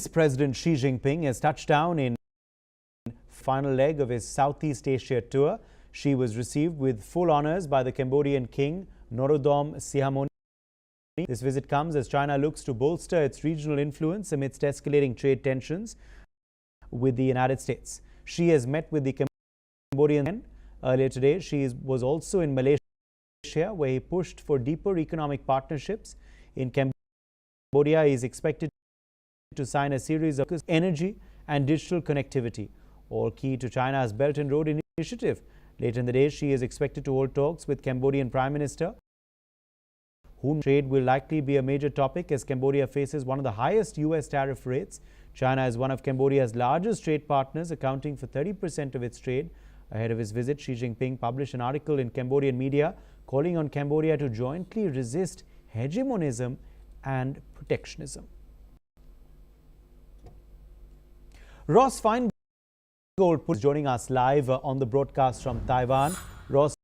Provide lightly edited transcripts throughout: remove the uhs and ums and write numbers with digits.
President Xi Jinping has touched down in final leg of his Southeast Asia tour. Xi was received with full honors by the Cambodian King Norodom Sihamoni. This visit comes as China looks to bolster its regional influence amidst escalating trade tensions with the United States. Xi has met with the Cambodian earlier today. Xi was also in Malaysia, where he pushed for deeper economic partnerships. In Cambodia, he is expected to sign a series of energy and digital connectivity, all key to China's Belt and Road Initiative. Later in the day, Xi is expected to hold talks with Cambodian Prime Minister, whom trade will likely be a major topic as Cambodia faces one of the highest U.S. tariff rates. China is one of Cambodia's largest trade partners, accounting for 30% of its trade. Ahead of his visit, Xi Jinping published an article in Cambodian media calling on Cambodia to jointly resist hegemonism and protectionism. Ross Feingold is joining us live on the broadcast from Taiwan. Ross,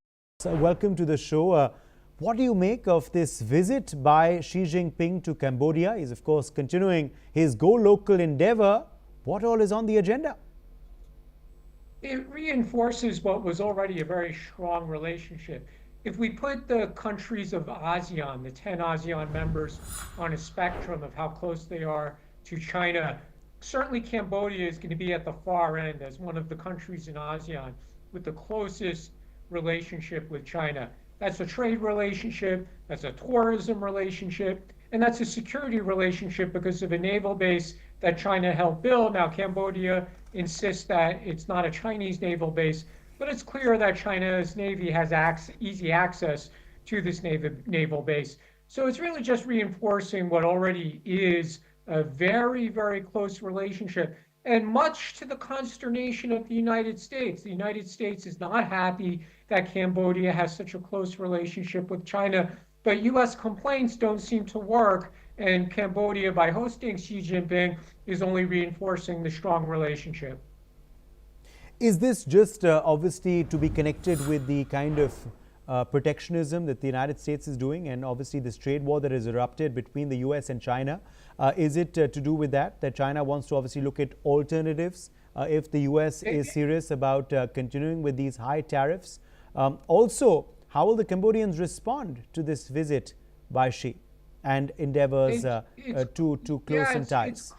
welcome to the show. What do you make of this visit by Xi Jinping to Cambodia? He's, of course, continuing his Go Local endeavor. What all is on the agenda? It reinforces what was already a very strong relationship. If we put the countries of ASEAN, the 10 ASEAN members, on a spectrum of how close they are to China, certainly Cambodia is going to be at the far end as one of the countries in ASEAN with the closest relationship with China. That's a trade relationship, that's a tourism relationship, and that's a security relationship because of a naval base that China helped build. Now, Cambodia insists that it's not a Chinese naval base, but it's clear that China's Navy has easy access to this naval base. So it's really just reinforcing what already is a very, very close relationship. And much to the consternation of the United States. The United States is not happy that Cambodia has such a close relationship with China, but U.S. complaints don't seem to work, and Cambodia, by hosting Xi Jinping, is only reinforcing the strong relationship. Is this just obviously to be connected with the kind of protectionism that the United States is doing, and obviously this trade war that has erupted between the U.S. and China? Is it to do with that China wants to obviously look at alternatives if the U.S. is serious about continuing with these high tariffs? Also, how will the Cambodians respond to this visit by Xi and endeavors to close some ties?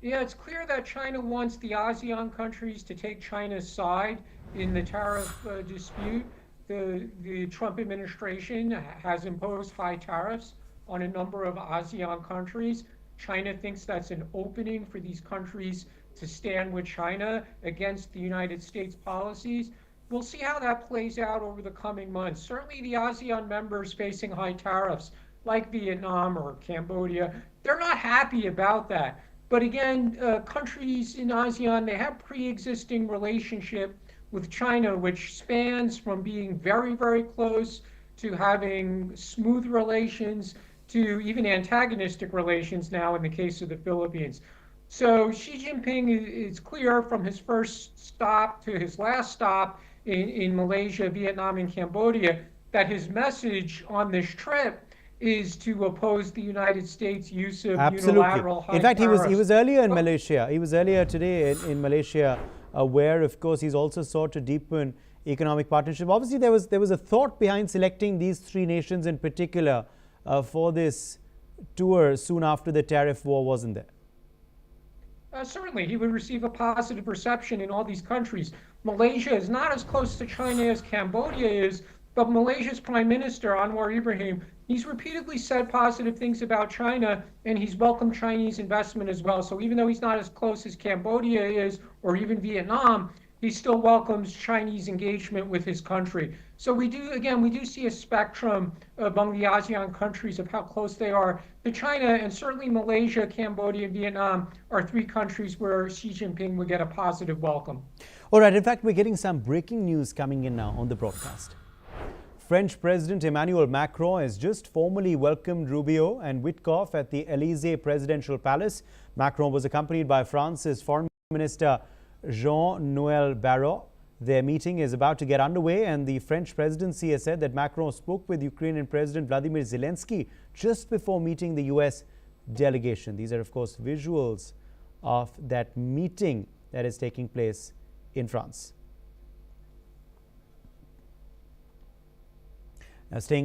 It's clear that China wants the ASEAN countries to take China's side in the tariff dispute. The Trump administration has imposed high tariffs on a number of ASEAN countries. China thinks that's an opening for these countries to stand with China against the United States policies. We'll see how that plays out over the coming months. Certainly the ASEAN members facing high tariffs, like Vietnam or Cambodia, they're not happy about that. But again, countries in ASEAN, they have pre-existing relationship with China, which spans from being very, very close to having smooth relations to even antagonistic relations now in the case of the Philippines. So Xi Jinping is clear from his first stop to his last stop in Malaysia, Vietnam, and Cambodia that his message on this trip is to oppose the United States' use of unilateral high tariffs. In fact, he was earlier in Malaysia. He was earlier today in Malaysia, where, of course, he's also sought to deepen economic partnership. Obviously, there was a thought behind selecting these three nations in particular for this tour soon after the tariff war, wasn't there? Certainly, he would receive a positive reception in all these countries. Malaysia is not as close to China as Cambodia is, but Malaysia's Prime Minister, Anwar Ibrahim, he's repeatedly said positive things about China, and he's welcomed Chinese investment as well. So even though he's not as close as Cambodia is, or even Vietnam, he still welcomes Chinese engagement with his country. So we do see a spectrum among the ASEAN countries of how close they are to China, and certainly Malaysia, Cambodia, and Vietnam are three countries where Xi Jinping would get a positive welcome. All right, in fact, we're getting some breaking news coming in now on the broadcast. French President Emmanuel Macron has just formally welcomed Rubio and Witkoff at the Élysée Presidential Palace. Macron was accompanied by France's Foreign Minister Jean-Noël Barrot. Their meeting is about to get underway, and the French presidency has said that Macron spoke with Ukrainian President Vladimir Zelensky just before meeting the U.S. delegation. These are, of course, visuals of that meeting that is taking place in France. Now, staying with